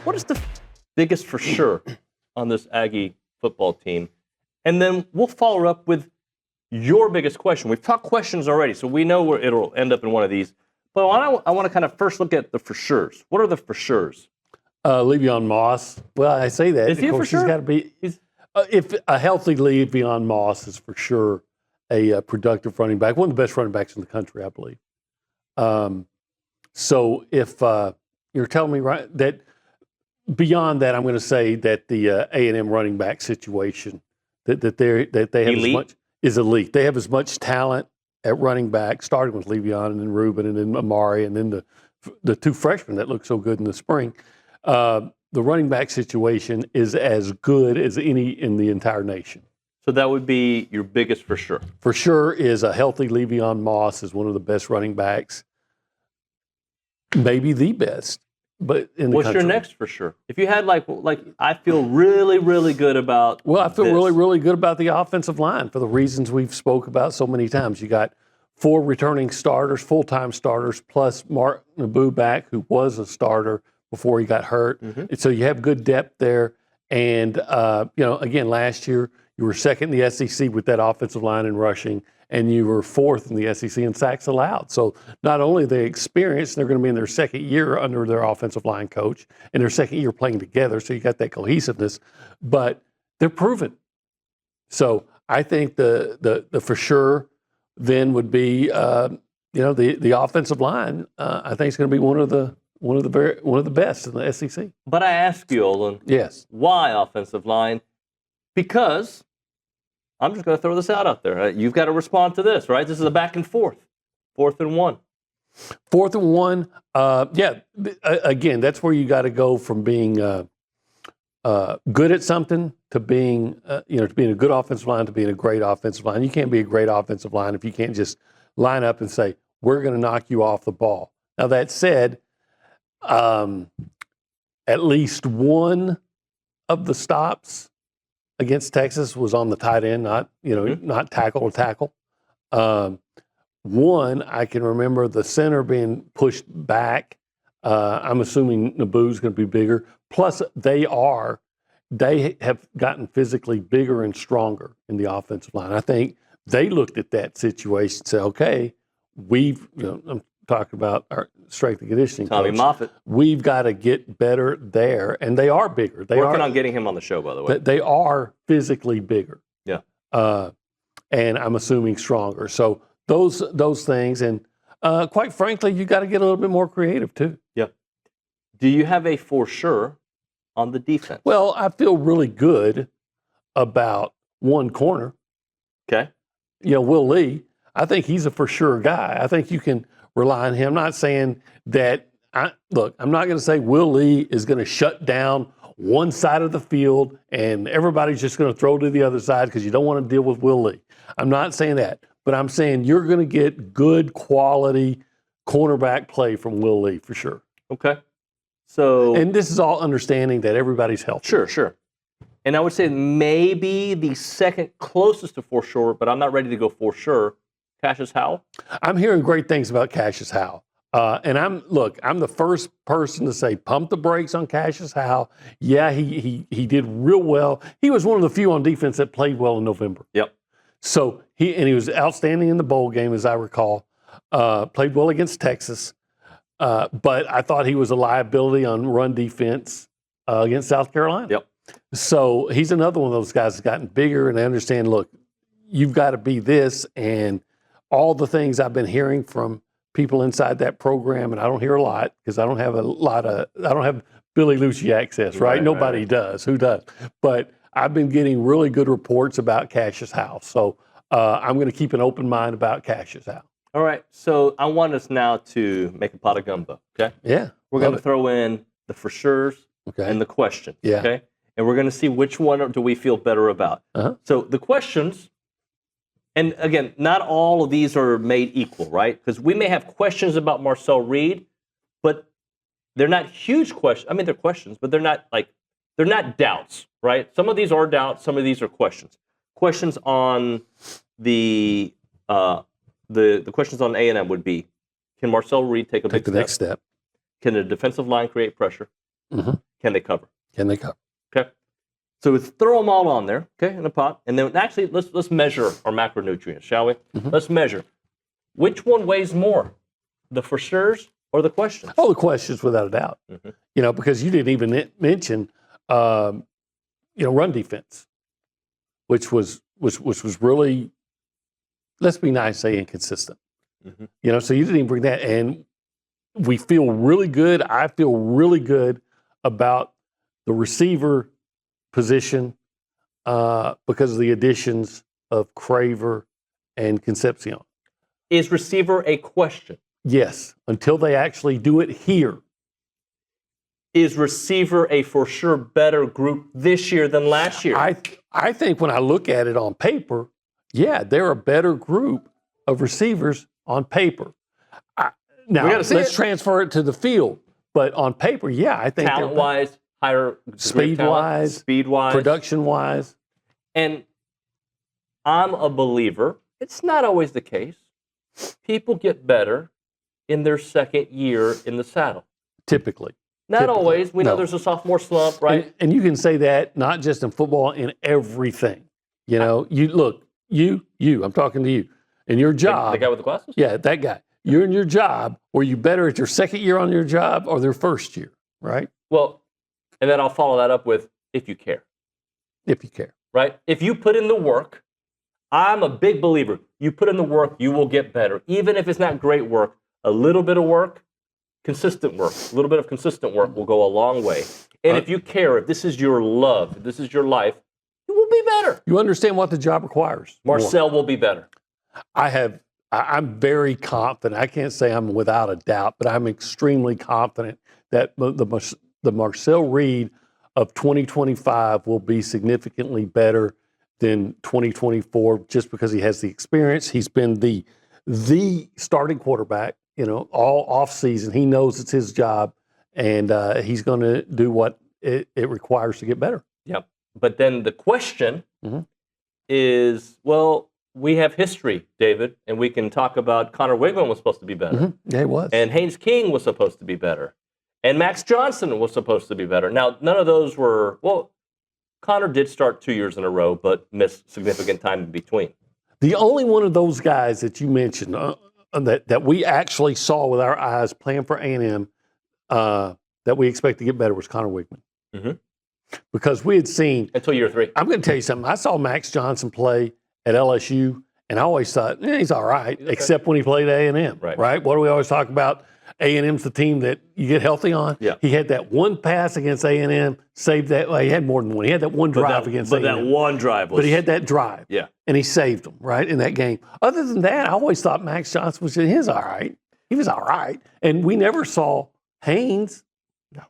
what is the biggest for sure on this Aggie football team? And then we'll follow up with your biggest question. We've talked questions already, so we know where it'll end up in one of these. But I want to kind of first look at the for sures. What are the for sures? Le'Veon Moss. Well, I say that. Is he of course, for sure? He's got to be. If a healthy Le'Veon Moss is for sure a productive running back, one of the best running backs in the country, I believe. So if you're telling me right that beyond that, I'm going to say that the A&M running back situation that they have as much is elite. They have as much talent at running back, starting with Le'Veon and then Reuben and then Amari and then the two freshmen that look so good in the spring. The running back situation is as good as any in the entire nation. So that would be your biggest for sure. For sure is a healthy Le'Veon Moss is one of the best running backs, maybe the best. But in the What's country. your next for sure? If you had like I feel really, really good about. Well, I feel really, really good about the offensive line for the reasons we've spoke about so many times. You got 4 returning starters, full-time starters, plus Mark Naboo back, who was a starter before he got hurt. Mm-hmm. So you have good depth there. And, again, last year you were second in the SEC with that offensive line in rushing, and you were 4th in the SEC in sacks allowed. So not only are they experienced, they're going to be in their second year under their offensive line coach, and their second year playing together, so you got that cohesiveness, but they're proven. So I think the for sure then would be, the offensive line. I think it's going to be one of the best in the SEC. But I ask you, Olin. Yes. Why offensive line? Because I'm just going to throw this out there. You've got to respond to this, right? This is a back and forth. 4th and 1. 4th and 1. Again, that's where you got to go from being good at something to being, to being a good offensive line to being a great offensive line. You can't be a great offensive line if you can't just line up and say, we're going to knock you off the ball. Now, that said, at least one of the stops against Texas was on the tight end, not tackle to tackle. One, I can remember the center being pushed back. I'm assuming Naboo's going to be bigger. Plus, they have gotten physically bigger and stronger in the offensive line. I think they looked at that situation and said, okay, I'm talking about our strength and conditioning Tommy coach. Moffitt. We've got to get better there. And they are bigger. Working on getting him on the show, by the way. They are physically bigger. Yeah. And I'm assuming stronger. So those things. And quite frankly, you got to get a little bit more creative, too. Yeah. Do you have a for sure on the defense? Well, I feel really good about one corner. Okay. Will Lee, I think he's a for sure guy. I think you can rely on him. I'm not saying that, I'm not going to say Will Lee is going to shut down one side of the field and everybody's just going to throw to the other side because you don't want to deal with Will Lee. I'm not saying that. But I'm saying you're going to get good quality cornerback play from Will Lee for sure. Okay. So, and this is all understanding that everybody's healthy. Sure. And I would say maybe the second closest to for sure, but I'm not ready to go for sure, Cassius Howell. I'm hearing great things about Cassius Howell. And I'm the first person to say pump the brakes on Cassius Howell. Yeah, he did real well. He was one of the few on defense that played well in November. Yep. So he was outstanding in the bowl game, as I recall. Played well against Texas. But I thought he was a liability on run defense against South Carolina. Yep. So he's another one of those guys that's gotten bigger, and I understand, look, you've got to be this, and all the things I've been hearing from people inside that program, and I don't hear a lot because I don't have Billy Lucci access, right? Nobody does. Who does? But I've been getting really good reports about Cassius Howell. So I'm going to keep an open mind about Cassius Howell. All right. So I want us now to make a pot of gumbo, okay? Yeah. We're going to throw in the for sure's and the questions, yeah. Okay? And we're going to see which one do we feel better about. Uh-huh. So the questions, and again, not all of these are made equal, right? Because we may have questions about Marcel Reed, but they're not huge questions. I mean, they're questions, but they're not doubts, right? Some of these are doubts. Some of these are questions. Questions on the questions on A&M would be, can Marcel Reed take the next step? Can the defensive line create pressure? Can they cover? Can they cover? Okay. So let's throw them all on there, okay, in a pot. And then actually, let's measure our macronutrients, shall we? Let's measure. Which one weighs more, the for sure's or the questions? Oh, the questions, without a doubt. Because you didn't even mention, run defense, which was really, let's be nice, say inconsistent. So you didn't even bring that. And we feel really good. I feel really good about the receiver position because of the additions of Craver and Concepcion. Is receiver a question? Yes, until they actually do it here. Is receiver a for sure better group this year than last year? I think when I look at it on paper, yeah, they're a better group of receivers on paper. Now, let's transfer it to the field. But on paper, yeah, I think talent-wise, higher speed-wise, production-wise. And I'm a believer. It's not always the case. People get better in their second year in the saddle. Typically. Not always. We know there's a sophomore slump, right? And you can say that not just in football, in everything. I'm talking to you. In your job. The guy with the glasses? Yeah, that guy. You're in your job. Were you better at your second year on your job or their first year, right? Well, and then I'll follow that up with if you care. If you care. Right? If you put in the work, I'm a big believer. You put in the work, you will get better. Even if it's not great work, a little bit of work, consistent work, a little bit of consistent work will go a long way. And if you care, if this is your love, if this is your life, you will be better. You understand what the job requires. Marcel will be better. I'm very confident. I can't say I'm without a doubt, but I'm extremely confident that the Marcel Reed of 2025 will be significantly better than 2024 just because he has the experience. He's been the starting quarterback, all off season. He knows it's his job, and he's going to do what it requires to get better. Yep. But then the question is, well, we have history, David, and we can talk about Connor Wigman was supposed to be better. Yeah, he was. And Haynes King was supposed to be better. And Max Johnson was supposed to be better. Now, none of those were, Connor did start 2 years in a row, but missed significant time in between. The only one of those guys that you mentioned that we actually saw with our eyes playing for A&M that we expect to get better was Connor Wigman. Because we had seen... Until year 3. I'm going to tell you something. I saw Max Johnson play at LSU, and I always thought, he's all right, except when he played A&M, right? What do we always talk about? A&M's the team that you get healthy on. Yeah. He had that one pass against A&M, saved that. Well, he had more than one. He had that one drive against A&M. But that one drive was... But he had that drive. Yeah. And he saved them, right, in that game. Other than that, I always thought Max Johnson was all right. He was all right. And we never saw Haynes. No.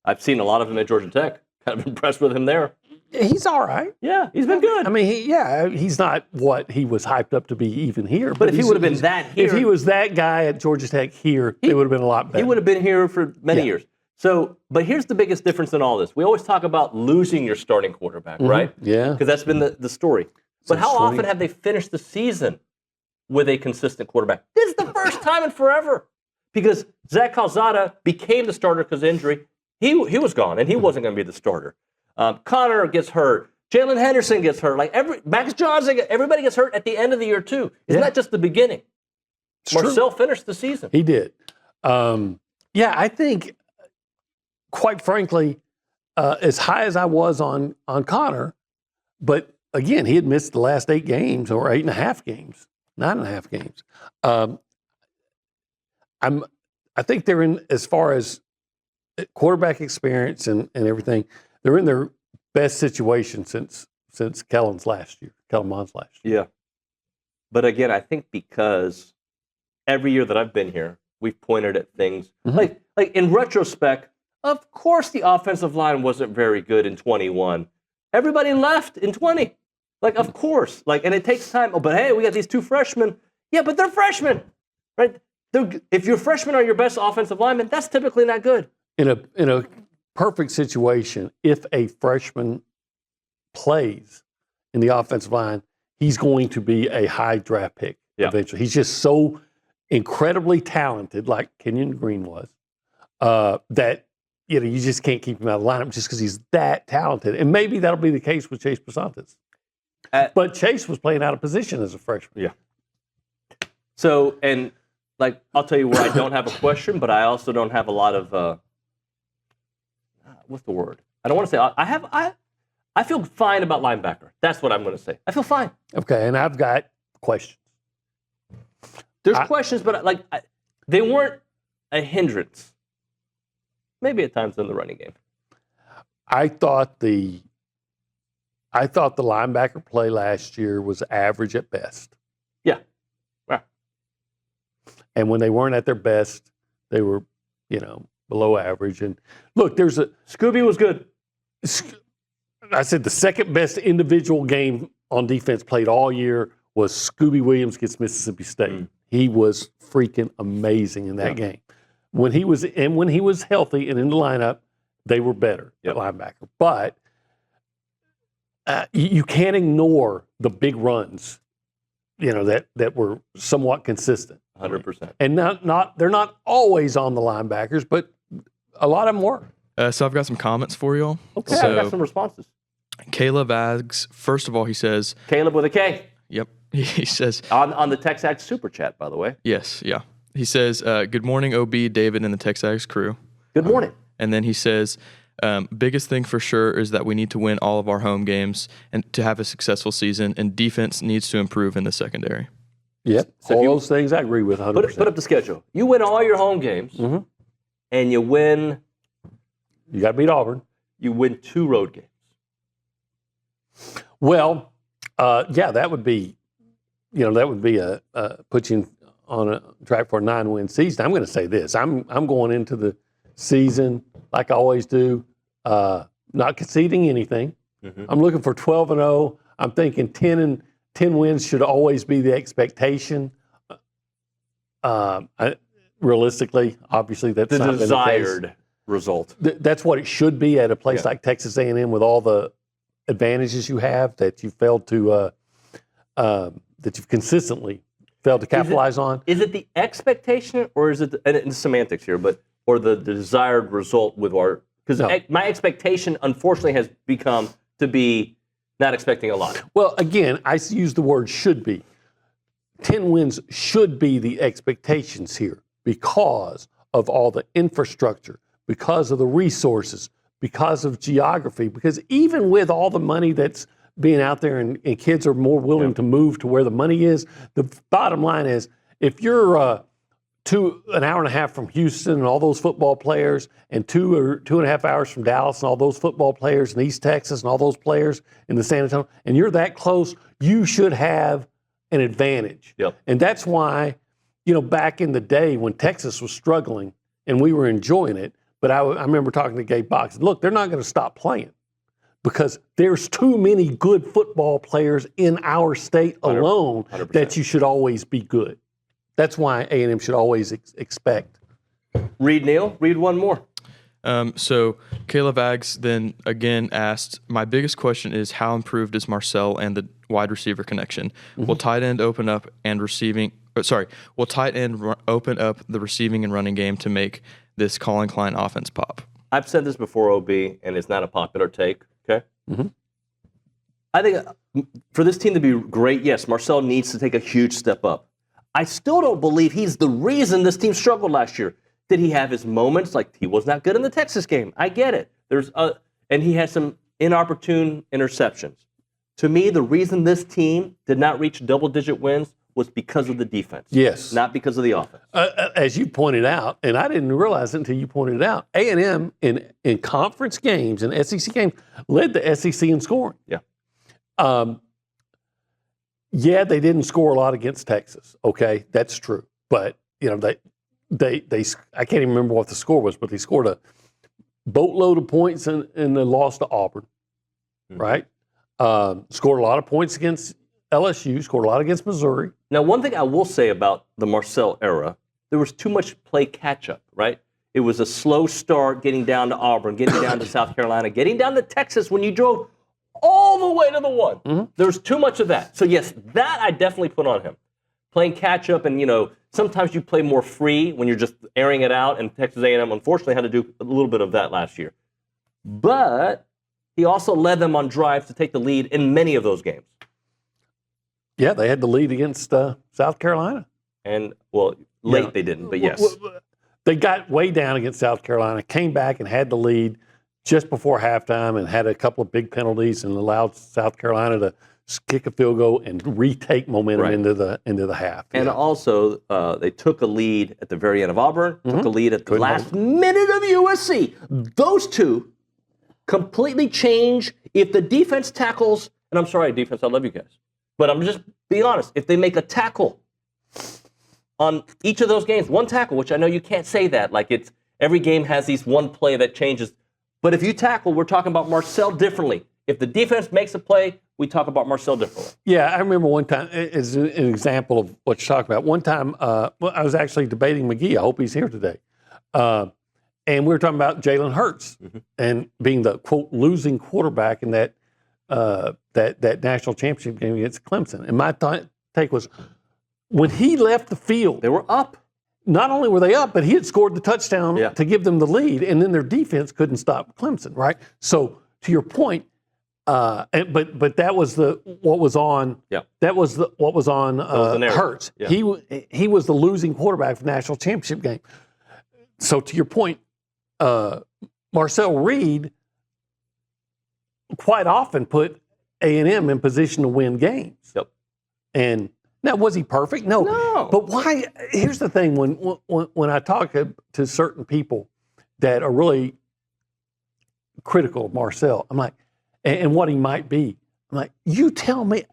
I've seen a lot of him at Georgia Tech. Kind of impressed with him there. He's all right. Yeah, he's been good. I mean, he's not what he was hyped up to be even here. But if he would have been that here. If he was that guy at Georgia Tech here, it would have been a lot better. He would have been here for many years. So, but here's the biggest difference in all this. We always talk about losing your starting quarterback, right? Yeah. Because that's been the story. But how often have they finished the season with a consistent quarterback? This is the first time in forever. Because Zach Calzada became the starter because of injury. He was gone, and he wasn't going to be the starter. Connor gets hurt. Jalen Henderson gets hurt. Max Johnson, everybody gets hurt at the end of the year too. It's not just the beginning. Marcel finished the season. He did. I think, quite frankly, as high as I was on Connor, but again, he had missed the last 8 games or 8.5 games, 9.5 games. I think they're in, as far as quarterback experience and everything, they're in their best situation since Kellen Mond's last year. Yeah. But again, I think because every year that I've been here, we've pointed at things. Like in retrospect, of course the offensive line wasn't very good in 21. Everybody left in 20. Of course. And it takes time. Oh, but hey, we got these 2 freshmen. Yeah, but they're freshmen. Right? If your freshmen are your best offensive linemen, that's typically not good. In a perfect situation, if a freshman plays in the offensive line, he's going to be a high draft pick eventually. He's just so incredibly talented, like Kenyon Green was, that you just can't keep him out of the lineup just because he's that talented. And maybe that'll be the case with Chase Pasantes. But Chase was playing out of position as a freshman. Yeah. So, and like, I'll tell you where I don't have a question, but I also don't have a lot of, what's the word? I don't want to say, I feel fine about linebacker. That's what I'm going to say. I feel fine. Okay, and I've got questions. There's questions, but they weren't a hindrance. Maybe at times in the running game. I thought the linebacker play last year was average at best. Yeah. And when they weren't at their best, they were, below average. And look, Scooby was good. I said the second best individual game on defense played all year was Scooby Williams against Mississippi State. He was freaking amazing in that game. When he was healthy and in the lineup, they were better at linebacker. But you can't ignore the big runs, that were somewhat consistent. 100%. And they're not always on the linebackers, but a lot of them were. So I've got some comments for you all. Okay, so, I've got some responses. Caleb Aggs, first of all, he says... Caleb with a K. Yep. He says... On the TexAgs Super Chat, by the way. Yes, yeah. He says, good morning, OB, David, and the TexAgs crew. Good morning. And then he says, biggest thing for sure is that we need to win all of our home games and to have a successful season, and defense needs to improve in the secondary. Yep. So all those things I agree with 100%. Put up the schedule. You win all your home games, and you win... You got to beat Auburn. You win 2 road games. Well, that would be, put you on a track for a 9-win season. I'm going to say this. I'm going into the season like I always do, not conceding anything. I'm looking for 12-0. I'm thinking 10 wins should always be the expectation. Realistically, obviously, that's the not been the desired case. Result. That's what it should be at a place like Texas A&M with all the advantages you have that you failed to that you've consistently failed to capitalize on. Is it the expectation, or is it and it's semantics here, or the desired result with our? Because my expectation, unfortunately, has become to be not expecting a lot. Well, again, I use the word should be. 10 wins should be the expectations here because of all the infrastructure, because of the resources, because of geography, because even with all the money that's being out there and kids are more willing to move to where the money is, the bottom line is if you're an hour and a half from Houston and all those football players and 2 or 2.5 hours from Dallas and all those football players in East Texas and all those players in the San Antonio, and you're that close, you should have an advantage. Yep. And that's why, back in the day when Texas was struggling and we were enjoying it, but I remember talking to Gabe Box. Look, they're not going to stop playing because there's too many good football players in our state alone 100%. that you should always be good. That's why A&M should always expect. Read, Neil. Read one more. So Caleb Aggs then again asked, my biggest question is how improved is Marcel and the wide receiver connection? Will tight end open up and receiving? Will tight end open up the receiving and running game to make this Colin Klein offense pop? I've said this before, OB, and it's not a popular take, okay? I think for this team to be great, yes, Marcel needs to take a huge step up. I still don't believe he's the reason this team struggled last year. Did he have his moments? Like, he was not good in the Texas game. I get it. And he had some inopportune interceptions. To me, the reason this team did not reach double-digit wins was because of the defense. Yes. Not because of the offense. As you pointed out, and I didn't realize it until you pointed it out, A&M in conference games and SEC games led the SEC in scoring. Yeah. They didn't score a lot against Texas. Okay, that's true. But, they I can't even remember what the score was, but they scored a boatload of points and they lost to Auburn, right? Scored a lot of points against LSU, scored a lot against Missouri. Now, one thing I will say about the Marcel era, there was too much play catch-up, right? It was a slow start getting down to Auburn, getting down to South Carolina, getting down to Texas when you drove all the way to the one. There was too much of that. So, yes, that I definitely put on him. Playing catch-up and, sometimes you play more free when you're just airing it out, and Texas A&M unfortunately had to do a little bit of that last year. But he also led them on drives to take the lead in many of those games. Yeah, they had the lead against South Carolina. And, well, late they didn't, but yes. They got way down against South Carolina, came back and had the lead just before halftime and had a couple of big penalties and allowed South Carolina to kick a field goal and retake momentum into the half. And also, they took a lead at the very end of Auburn, took a lead at the last minute of USC. Those two completely change. If the defense tackles, and I'm sorry, defense, I love you guys, but I'm just being honest. If they make a tackle on each of those games, one tackle, which I know you can't say that, like it's every game has these one play that changes. But if you tackle, we're talking about Marcel differently. If the defense makes a play, we talk about Marcel differently. Yeah, I remember one time, as an example of what you're talking about, one time I was actually debating McGee. I hope he's here today. And we were talking about Jalen Hurts and being the, quote, losing quarterback in that national championship game against Clemson. And my take was, when he left the field, they were up. Not only were they up, but he had scored the touchdown to give them the lead, and then their defense couldn't stop Clemson, right? So to your point, but that was what was on. Yeah. That was what was on Hurts. Yeah. He was the losing quarterback for the national championship game. So to your point, Marcel Reed quite often put A&M in position to win games. Yep. And now, was he perfect? No. But why? Here's the thing: when I talk to certain people that are really critical of Marcel, I'm like, and what he might be, I'm like, you tell me.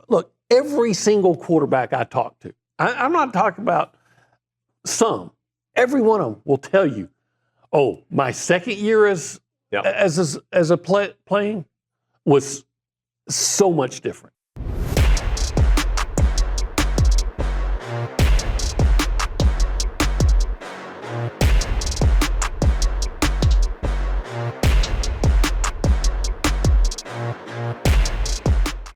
Look, every single quarterback I talk to, I'm not talking about some. Every one of them will tell you, oh, my second year as a playing was so much different.